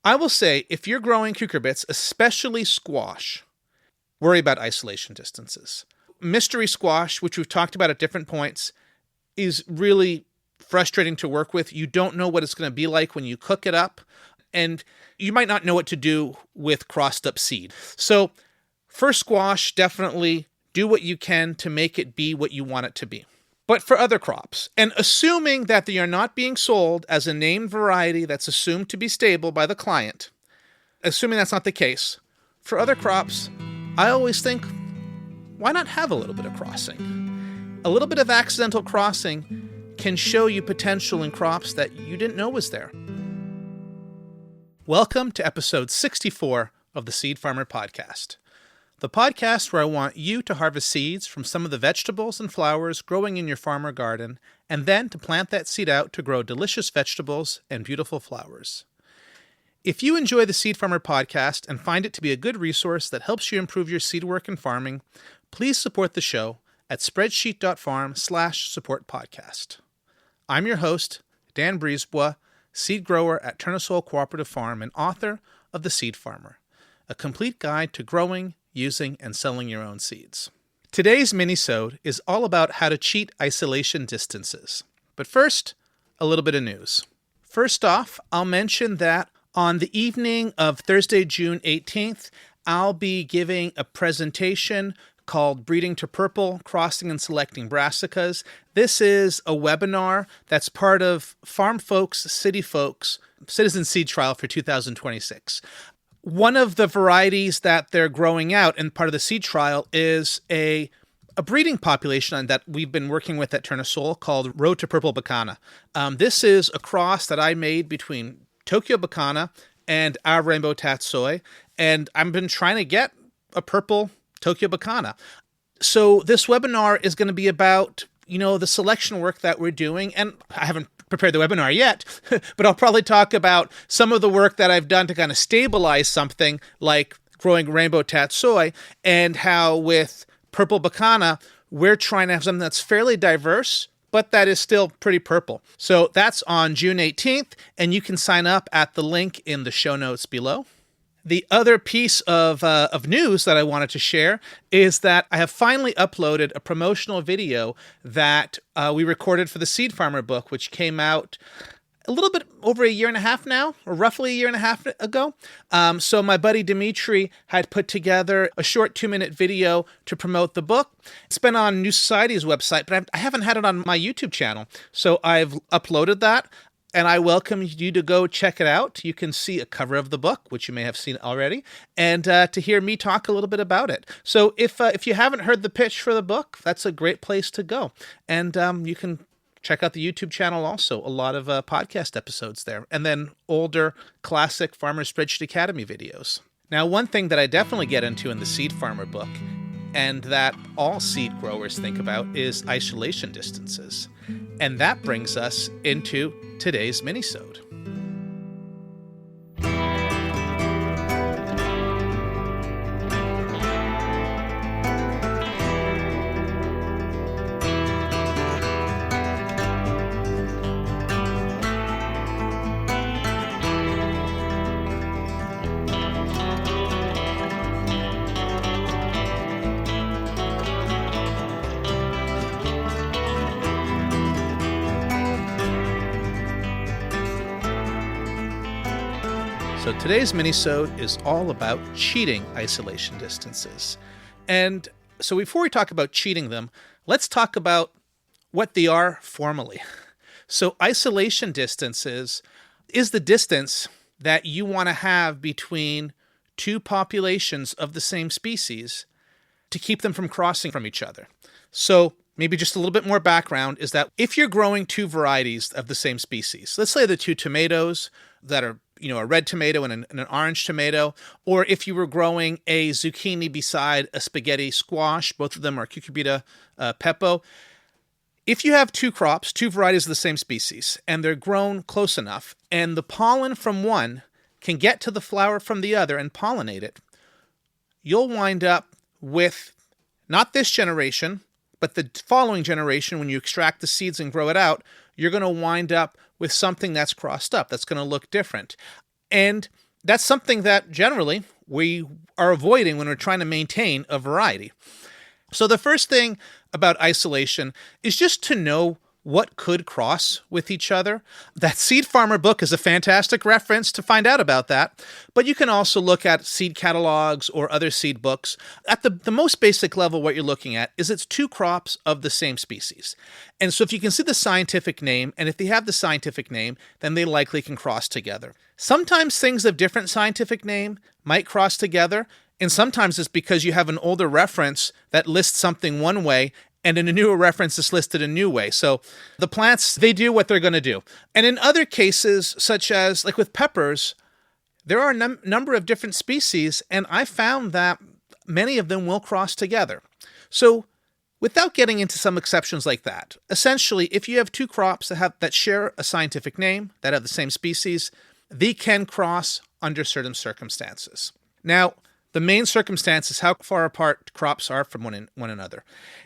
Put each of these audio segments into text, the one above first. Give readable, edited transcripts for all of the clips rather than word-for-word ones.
I will say, if you're growing cucurbits, especially squash, worry about isolation distances. Mystery squash, which we've talked about at different points, is really frustrating to work with. You don't know what it's going to be like when you cook it up, and you might not know what to do with crossed up seed. So for squash, definitely do what you can to make it be what you want it to be. But for other crops, and assuming that they are not being sold as a named variety that's assumed to be stable by the client, assuming that's not the case, for other crops, I always think, why not have a little bit of crossing? A little bit of accidental crossing can show you potential in crops that you didn't know was there. Welcome to episode 64 of the Seed Farmer Podcast. The podcast where I want you to harvest seeds from some of the vegetables and flowers growing in your farm or garden, and then to plant that seed out to grow delicious vegetables and beautiful flowers. If you enjoy the Seed Farmer Podcast and find it to be a good resource that helps you improve your seed work and farming, please support the show at spreadsheet.farm/support-podcast. I'm your host, Dan Brisebois, seed grower at Turnasol Cooperative Farm and author of The Seed Farmer, a complete guide to growing, using, and selling your own seeds. Today's minisode is all about how to cheat isolation distances. But first, a little bit of news. First off, I'll mention that on the evening of Thursday, June 18th, I'll be giving a presentation called Breeding to Purple, Crossing and Selecting Brassicas. This is a webinar that's part of Farm Folks, City Folks, Citizen Seed Trial for 2026. One of the varieties that they're growing out and part of the seed trial is a breeding population that we've been working with at Turnasol called Road to Purple Bacana. This is a cross that I made between Tokyo Bacana and our Rainbow Tatsoi, and I've been trying to get a purple Tokyo Bacana. So this webinar is going to be about, the selection work that we're doing, and I haven't prepared the webinar yet, but I'll probably talk about some of the work that I've done to kind of stabilize something like growing Rainbow Tatsoi, and how with Purple Bacana, we're trying to have something that's fairly diverse, but that is still pretty purple. So that's on June 18th, and you can sign up at the link in the show notes below. The other piece of news that I wanted to share is that I have finally uploaded a promotional video that we recorded for the Seed Farmer book, which came out a little bit over a year and a half now, or roughly a year and a half ago. So my buddy Dimitri had put together a short 2-minute video to promote the book. It's been on New Society's website, but I haven't had it on my YouTube channel. So I've uploaded that, and I welcome you to go check it out. You can see a cover of the book, which you may have seen already, and to hear me talk a little bit about it. So if you haven't heard the pitch for the book, that's a great place to go. And you can check out the YouTube channel also, a lot of podcast episodes there, and then older classic Farmer Spreadsheet Academy videos. Now, one thing that I definitely get into in the Seed Farmer book, and that all seed growers think about, is isolation distances. And that brings us into today's minisode. So today's minisode is all about cheating isolation distances. And so before we talk about cheating them, let's talk about what they are formally. So isolation distances is the distance that you want to have between two populations of the same species to keep them from crossing from each other. So maybe just a little bit more background is that if you're growing two varieties of the same species, let's say the two tomatoes that are a red tomato and an orange tomato, or if you were growing a zucchini beside a spaghetti squash, both of them are cucurbita pepo. If you have two crops, two varieties of the same species, and they're grown close enough, and the pollen from one can get to the flower from the other and pollinate it, you'll wind up with not this generation, but the following generation, when you extract the seeds and grow it out, you're going to wind up with something that's crossed up, that's going to look different. And that's something that generally we are avoiding when we're trying to maintain a variety. So the first thing about isolation is just to know what could cross with each other. That Seed Farmer book is a fantastic reference to find out about that. But you can also look at seed catalogs or other seed books. At the most basic level, what you're looking at is it's two crops of the same species. And so if you can see the scientific name, and if they have the scientific name, then they likely can cross together. Sometimes things of different scientific name might cross together, and sometimes it's because you have an older reference that lists something one way, and in a newer reference is listed a new way. So the plants, they do what they're going to do. And in other cases, such as like with peppers, there are a number of different species, and I found that many of them will cross together. So without getting into some exceptions like that, essentially, if you have two crops that share a scientific name, that have the same species, they can cross under certain circumstances. Now, the main circumstance is how far apart crops are from one another.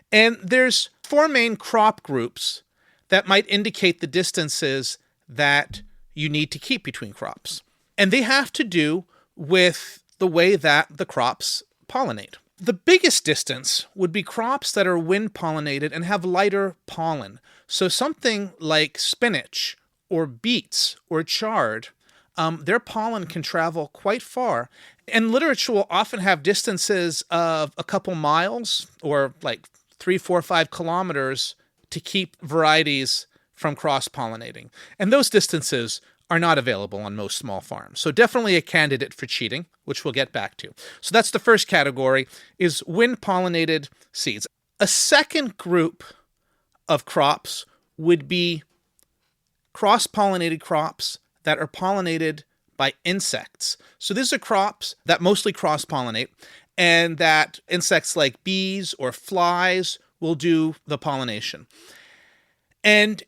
And there's four main crop groups that might indicate the distances that you need to keep between crops. And they have to do with the way that the crops pollinate. The biggest distance would be crops that are wind pollinated and have lighter pollen. So something like spinach or beets or chard, their pollen can travel quite far. And literature will often have distances of a couple miles or like 3, 4, 5 kilometers to keep varieties from cross-pollinating. And those distances are not available on most small farms. So definitely a candidate for cheating, which we'll get back to. So that's the first category, is wind-pollinated seeds. A second group of crops would be cross-pollinated crops that are pollinated by insects. So these are crops that mostly cross-pollinate, and that insects like bees or flies will do the pollination. And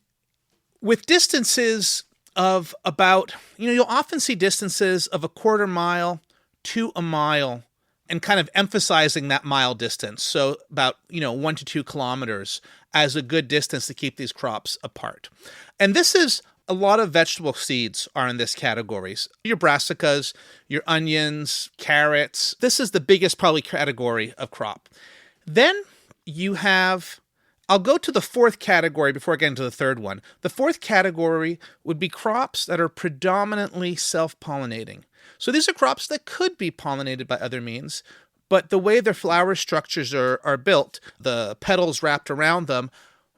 with distances of about, you'll often see distances of a quarter mile to a mile, and kind of emphasizing that mile distance. So about, 1 to 2 kilometers as a good distance to keep these crops apart. And this is a lot of vegetable seeds are in this category. Your brassicas, your onions, carrots. This is the biggest probably category of crop. Then you have, I'll go to the fourth category before I get into the third one. The fourth category would be crops that are predominantly self-pollinating. So these are crops that could be pollinated by other means, but the way their flower structures are built, the petals wrapped around them,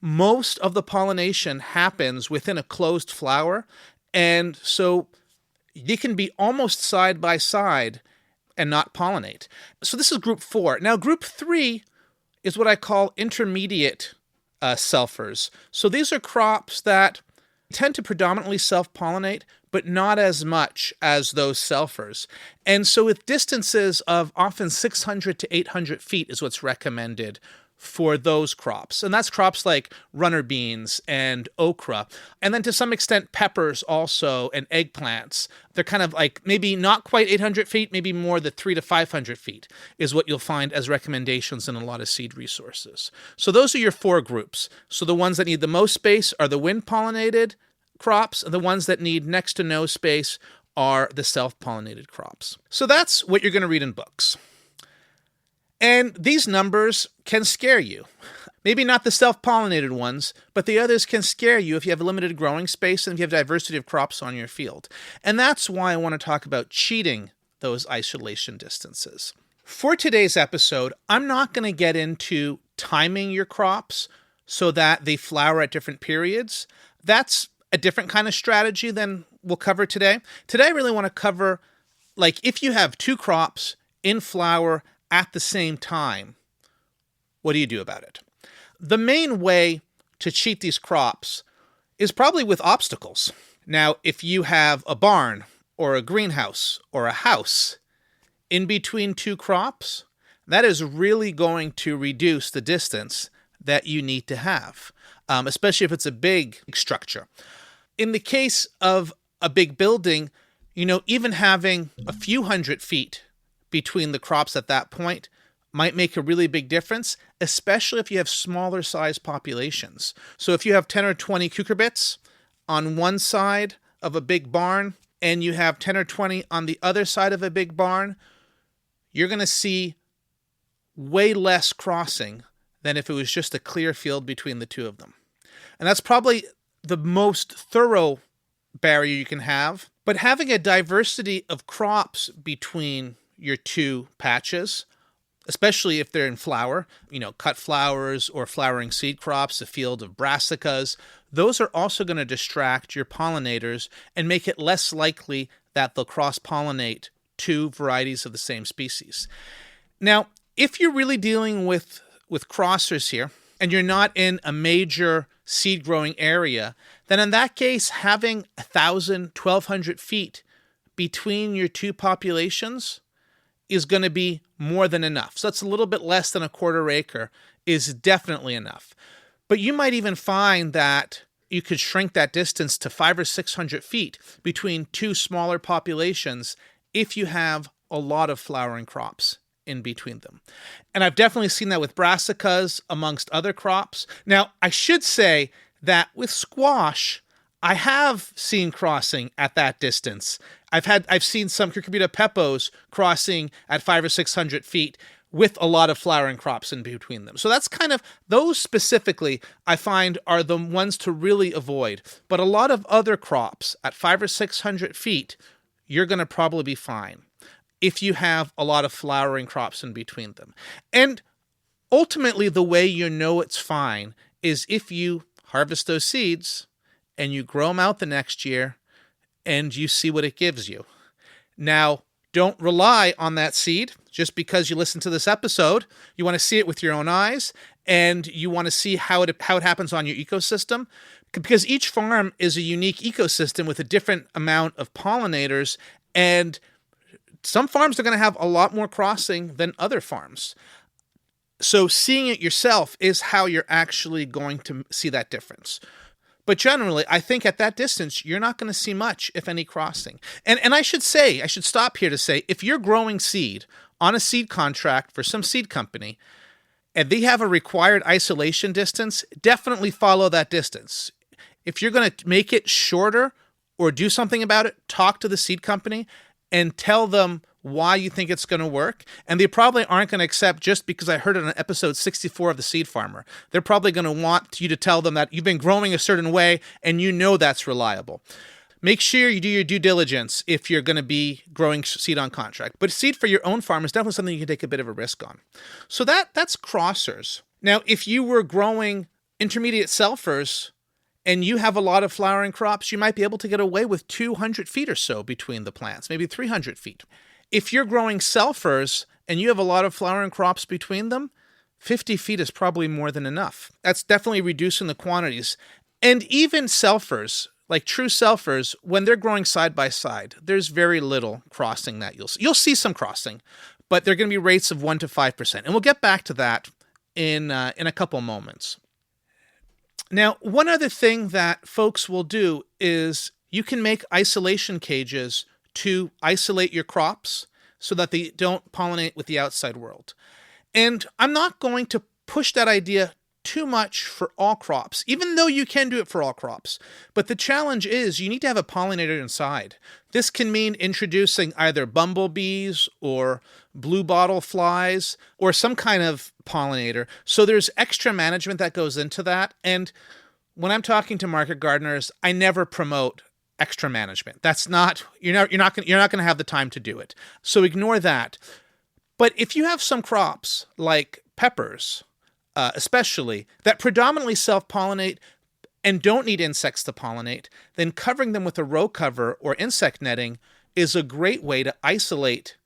most of the pollination happens within a closed flower, and so they can be almost side by side and not pollinate. So this is group 4. Now group 3 is what I call intermediate selfers. So these are crops that tend to predominantly self-pollinate, but not as much as those selfers. And so with distances of often 600 to 800 feet is what's recommended for those crops. And that's crops like runner beans and okra. And then to some extent, peppers also, and eggplants. They're kind of like maybe not quite 800 feet, maybe more the 300 to 500 feet is what you'll find as recommendations in a lot of seed resources. So those are your 4 groups. So the ones that need the most space are the wind-pollinated crops, and the ones that need next to no space are the self-pollinated crops. So that's what you're going to read in books. And these numbers can scare you. Maybe not the self-pollinated ones, but the others can scare you if you have a limited growing space and if you have diversity of crops on your field. And that's why I want to talk about cheating those isolation distances. For today's episode, I'm not going to get into timing your crops so that they flower at different periods. That's a different kind of strategy than we'll cover today. Today, I really want to cover, like, if you have 2 crops in flower at the same time, what do you do about it? The main way to cheat these crops is probably with obstacles. Now, if you have a barn or a greenhouse or a house in between 2 crops, that is really going to reduce the distance that you need to have, especially if it's a big structure. In the case of a big building, even having a few hundred feet between the crops at that point might make a really big difference, especially if you have smaller size populations. So if you have 10 or 20 cucurbits on one side of a big barn, and you have 10 or 20 on the other side of a big barn, you're going to see way less crossing than if it was just a clear field between the two of them. And that's probably the most thorough barrier you can have. But having a diversity of crops between your two patches, especially if they're in flower, cut flowers or flowering seed crops, a field of brassicas, those are also going to distract your pollinators and make it less likely that they'll cross-pollinate two varieties of the same species. Now, if you're really dealing with crossers here, and you're not in a major seed growing area, then in that case, having 1,000, 1,200 feet between your two populations is going to be more than enough. So that's a little bit less than a quarter acre is definitely enough. But you might even find that you could shrink that distance to 500 or 600 feet between two smaller populations if you have a lot of flowering crops in between them. And I've definitely seen that with brassicas amongst other crops. Now, I should say that with squash, I have seen crossing at that distance. I've seen some cucurbita peppos crossing at 500 or 600 feet with a lot of flowering crops in between them. So that's kind of, those specifically, I find are the ones to really avoid. But a lot of other crops at 500 or 600 feet, you're going to probably be fine if you have a lot of flowering crops in between them. And ultimately, the way you know it's fine is if you harvest those seeds and you grow them out the next year and you see what it gives you. Now, don't rely on that seed just because you listen to this episode. You want to see it with your own eyes, and you want to see how it happens on your ecosystem, because each farm is a unique ecosystem with a different amount of pollinators, and some farms are going to have a lot more crossing than other farms. So seeing it yourself is how you're actually going to see that difference. But generally, I think at that distance, you're not going to see much, if any, crossing. And I should stop here to say, if you're growing seed on a seed contract for some seed company, and they have a required isolation distance, definitely follow that distance. If you're going to make it shorter or do something about it, talk to the seed company and tell them why you think it's going to work. And they probably aren't going to accept just because I heard it on episode 64 of The Seed Farmer. They're probably going to want you to tell them that you've been growing a certain way and you know that's reliable. Make sure you do your due diligence if you're going to be growing seed on contract. But seed for your own farm is definitely something you can take a bit of a risk on. So that's crossers. Now, if you were growing intermediate selfers and you have a lot of flowering crops, you might be able to get away with 200 feet or so between the plants, maybe 300 feet. If you're growing selfers and you have a lot of flowering crops between them, 50 feet is probably more than enough. That's definitely reducing the quantities. And even selfers, like true selfers, when they're growing side by side, there's very little crossing that you'll see some crossing, but they're going to be rates of 1 to 5%. And we'll get back to that in a couple moments. Now, one other thing that folks will do is you can make isolation cages to isolate your crops so that they don't pollinate with the outside world. And I'm not going to push that idea too much for all crops, even though you can do it for all crops. But the challenge is you need to have a pollinator inside. This can mean introducing either bumblebees or blue bottle flies or some kind of pollinator. So there's extra management that goes into that. And when I'm talking to market gardeners, I never promote extra management. That's not, you're not going to have the time to do it. So ignore that. But if you have some crops like peppers, especially, that predominantly self-pollinate and don't need insects to pollinate, then covering them with a row cover or insect netting is a great way to isolate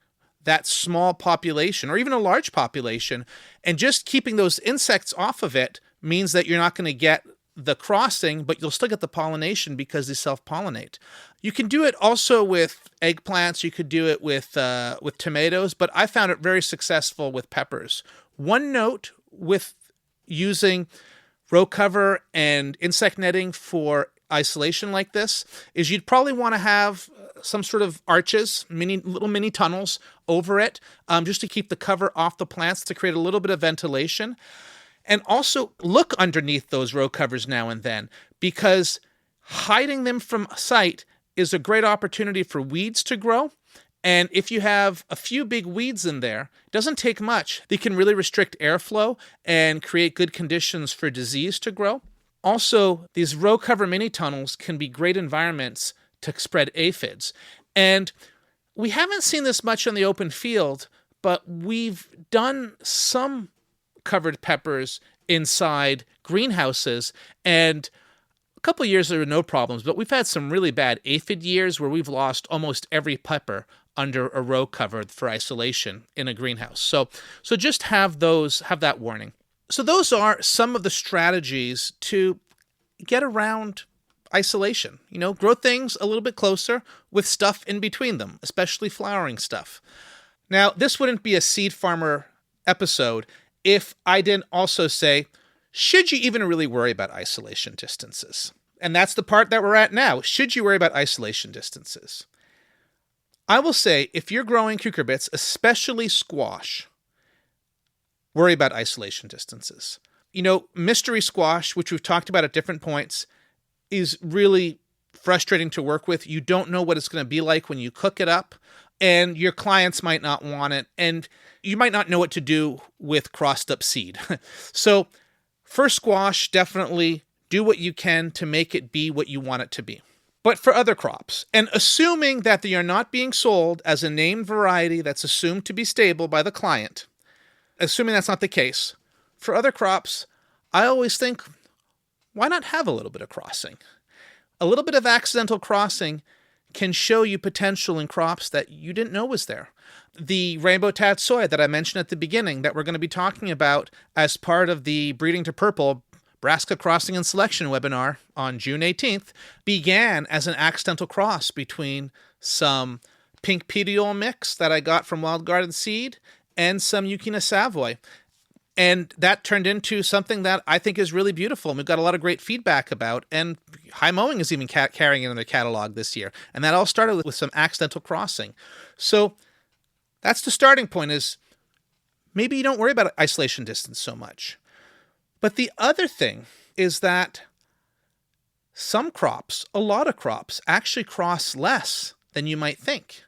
that small population or even a large population. And just keeping those insects off of it means that you're not going to get the crossing, but you'll still get the pollination because they self-pollinate. You can do it also with eggplants. You could do it with tomatoes, but I found it very successful with peppers. One note with using row cover and insect netting for isolation like this is you'd probably want to have some sort of arches, little mini tunnels over it, just to keep the cover off the plants to create a little bit of ventilation. And also look underneath those row covers now and then, because hiding them from sight is a great opportunity for weeds to grow. And if you have a few big weeds in there, it doesn't take much. They can really restrict airflow and create good conditions for disease to grow. Also, these row cover mini tunnels can be great environments to spread aphids. And we haven't seen this much in the open field, but we've done some covered peppers inside greenhouses, and a couple of years there were no problems, but we've had some really bad aphid years where we've lost almost every pepper under a row cover for isolation in a greenhouse. So just have that warning. So those are some of the strategies to get around isolation. Grow things a little bit closer with stuff in between them, especially flowering stuff. Now, this wouldn't be a Seed Farmer episode if I didn't also say, should you even really worry about isolation distances? And that's the part that we're at now. Should you worry about isolation distances? I will say, if you're growing cucurbits, especially squash, worry about isolation distances. Mystery squash, which we've talked about at different points, is really frustrating to work with. You don't know what it's going to be like when you cook it up, and your clients might not want it, and you might not know what to do with crossed up seed. So for squash, definitely do what you can to make it be what you want it to be. But for other crops, and assuming that they are not being sold as a named variety that's assumed to be stable by the client, assuming that's not the case, for other crops, I always think, why not have a little bit of crossing? A little bit of accidental crossing can show you potential in crops that you didn't know was there. The rainbow tat soy that I mentioned at the beginning that we're going to be talking about as part of the Breeding to Purple Brassica Crossing and Selection webinar on June 18th began as an accidental cross between some pink petiole mix that I got from Wild Garden Seed and some Yucchina Savoy. And that turned into something that I think is really beautiful, and we've got a lot of great feedback about, and High Mowing is even carrying it in their catalog this year. And that all started with some accidental crossing. So that's the starting point, is maybe you don't worry about isolation distance so much. But the other thing is that some crops, a lot of crops, actually cross less than you might think.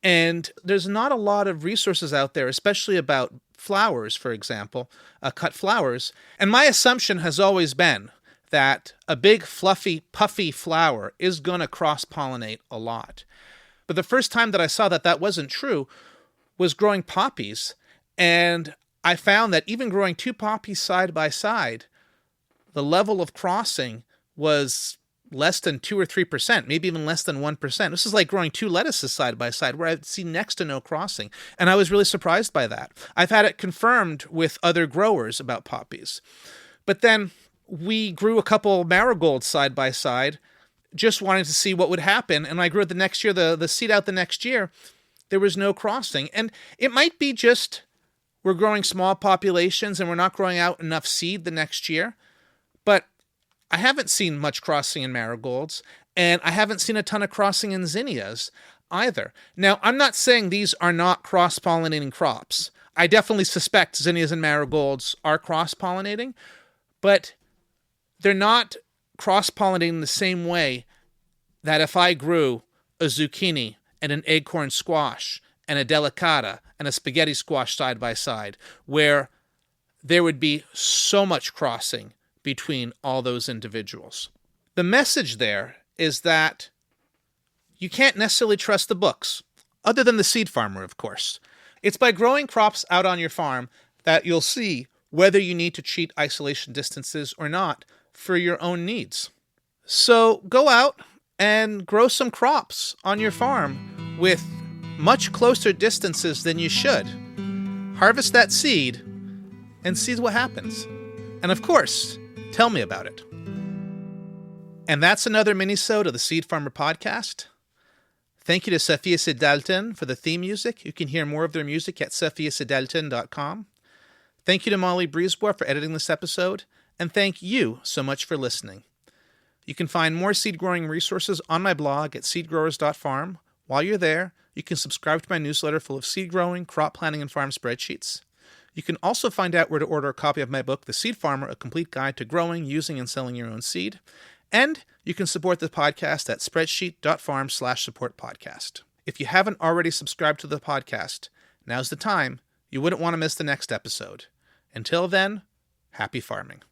And there's not a lot of resources out there, especially about flowers, for example, cut flowers. And my assumption has always been that a big, fluffy, puffy flower is going to cross-pollinate a lot. But the first time that I saw that that wasn't true was growing poppies. And I found that even growing two poppies side by side, the level of crossing was less than 2 or 3%, maybe even less than 1%. This is like growing two lettuces side by side, where I'd see next to no crossing. And I was really surprised by that. I've had it confirmed with other growers about poppies. But then we grew a couple marigolds side by side, just wanting to see what would happen. And I grew it the next year, the seed out the next year. There was no crossing. And it might be just we're growing small populations and we're not growing out enough seed the next year. But I haven't seen much crossing in marigolds, and I haven't seen a ton of crossing in zinnias either. Now, I'm not saying these are not cross-pollinating crops. I definitely suspect zinnias and marigolds are cross-pollinating, but they're not cross-pollinating the same way that if I grew a zucchini and an acorn squash and a delicata and a spaghetti squash side by side, where there would be so much crossing between all those individuals. The message there is that you can't necessarily trust the books, other than the Seed Farmer, of course. It's by growing crops out on your farm that you'll see whether you need to cheat isolation distances or not for your own needs. So go out and grow some crops on your farm with much closer distances than you should. Harvest that seed and see what happens. And of course, tell me about it. And that's another minisode of the Seed Farmer podcast. Thank you to Safiya Sidalton for the theme music. You can hear more of their music at safiyasidalton.com. Thank you to Molly Brisebois for editing this episode. And thank you so much for listening. You can find more seed growing resources on my blog at seedgrowers.farm. While you're there, you can subscribe to my newsletter full of seed growing, crop planning, and farm spreadsheets. You can also find out where to order a copy of my book, The Seed Farmer, A Complete Guide to Growing, Using, and Selling Your Own Seed. And you can support the podcast at spreadsheet.farm/supportpodcast. If you haven't already subscribed to the podcast, now's the time. You wouldn't want to miss the next episode. Until then, happy farming.